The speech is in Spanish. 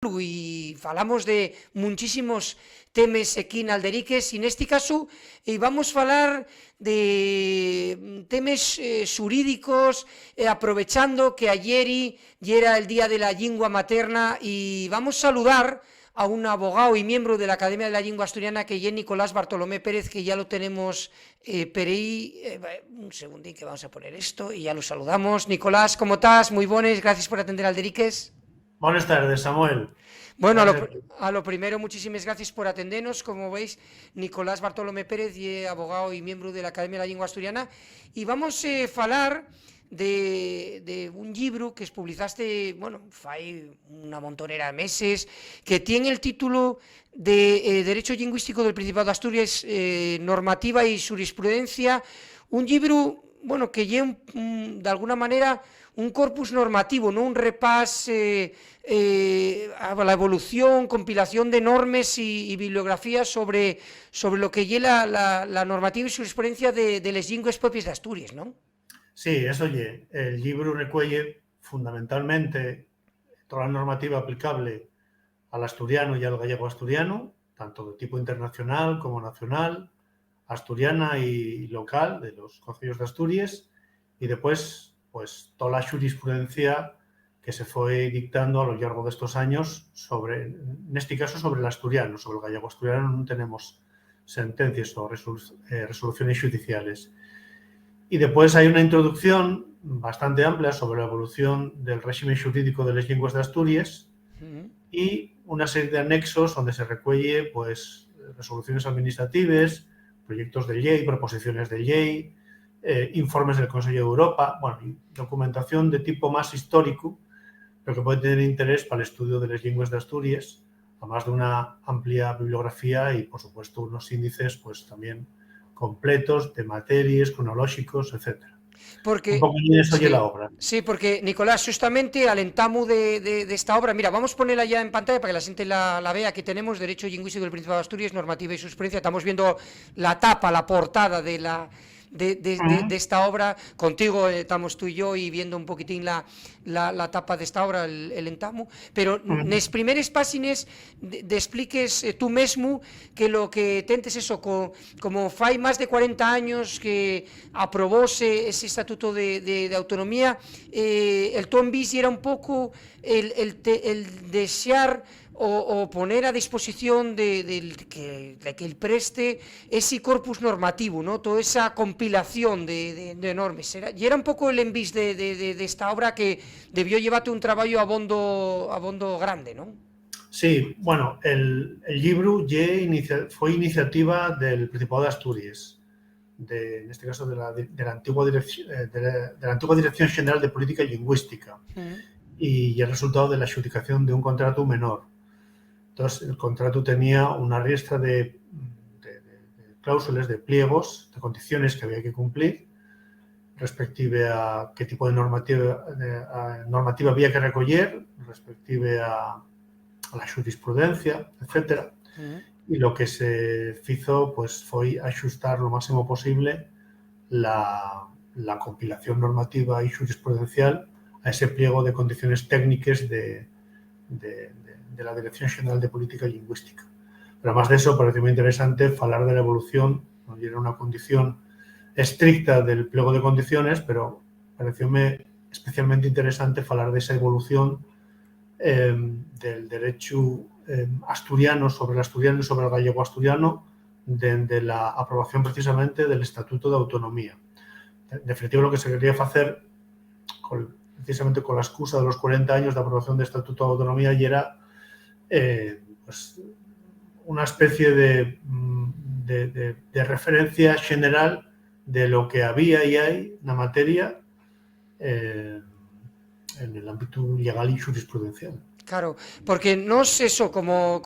y falamos de muchísimos temas aquí en Alderiques, y en este caso vamos a falar de temas xurídicos, aprovechando que ayer era el Día de la Lengua Materna, y vamos a saludar a un abogado y miembro de la Academia de la Lengua Asturiana, que es Nicolás Bartolomé Pérez, que ya lo tenemos por ahí. Un segundín que vamos a poner esto y ya lo saludamos. Nicolás, ¿cómo estás? Muy buenas, gracias por atender Alderiques. Buenas tardes, Samuel. Bueno, Gracias a ti. a lo primero, muchísimas gracias por atendernos. Como veis, Nicolás Bartolomé Pérez, abogado y miembro de la Academia de la Lengua Asturiana, y vamos a falar de un libro que publicaste, bueno, fai una montonera de meses, que tiene el título de Derecho Lingüístico del Principado de Asturias, normativa y jurisprudencia, un libro, bueno, que lleva de alguna manera un corpus normativo, ¿no? Un repás a la evolución, compilación de normas y bibliografías sobre lo que lleva la normativa y jurisprudencia de las lenguas propias de Asturias, ¿no? Sí, eso oye, el libro recuelle fundamentalmente toda la normativa aplicable al asturiano y al gallego asturiano, tanto de tipo internacional como nacional, asturiana y local, de los concilios de Asturias, y después, pues, toda la jurisprudencia que se fue dictando a lo largo de estos años sobre, en este caso, sobre el asturiano. Sobre el gallego asturiano no tenemos sentencias o resoluciones judiciales. Y después hay una introducción bastante amplia sobre la evolución del régimen jurídico de las lenguas de Asturias y una serie de anexos donde se recuelle, pues, resoluciones administrativas, proyectos de ley, proposiciones de ley, informes del Consejo de Europa, bueno, y documentación de tipo más histórico, pero que puede tener interés para el estudio de las lenguas de Asturias, además de una amplia bibliografía y, por supuesto, unos índices, pues, también completos de materias, cronológicos, etcétera. Un Porque, poco de eso oye la sí, obra. sí, porque Nicolás, justamente alentamos de esta obra, mira, vamos a ponerla ya en pantalla para que la gente la vea. Aquí tenemos Derecho Lingüístico del Principado de Asturias, normativa y jurisprudencia. Estamos viendo la tapa, la portada de esta obra. Contigo estamos tú y yo, y viendo un poquitín la tapa de esta obra, el entamo. Pero en las primeras páginas expliques tú mismo que lo que tentes eso, como fai más de 40 años que aprobóse ese estatuto de autonomía, el tu envís era un poco el desear o poner a disposición de que el preste ese corpus normativo, ¿no? Toda esa compilación de normas. Y era un poco el envís de esta obra, que debió llevarte un trabajo abondo grande, ¿no? Sí, bueno, el libro fue iniciativa del Principado de Asturias, en este caso de la antigua Dirección General de Política Lingüística, y el resultado de la adjudicación de un contrato menor. Entonces, el contrato tenía una riestra de cláusulas, de pliegos, de condiciones que había que cumplir, respective a qué tipo de normativa había que recoger, respective a la jurisprudencia, etcétera. Y lo que se hizo, pues, fue ajustar lo máximo posible la compilación normativa y jurisprudencial a ese pliego de condiciones técnicas de la Dirección General de Política Lingüística. Pero además de eso, pareció muy interesante hablar de la evolución, no era una condición estricta del pliego de condiciones, pero parecióme especialmente interesante hablar de esa evolución del derecho asturiano sobre el asturiano y sobre el gallego asturiano, de la aprobación precisamente del Estatuto de Autonomía. En definitiva, lo que se quería hacer, precisamente con la excusa de los 40 años de aprobación del Estatuto de Autonomía, y era pues, una especie de referencia general de lo que había y hay en la materia en el ámbito legal y jurisprudencial. Claro, porque no es eso, como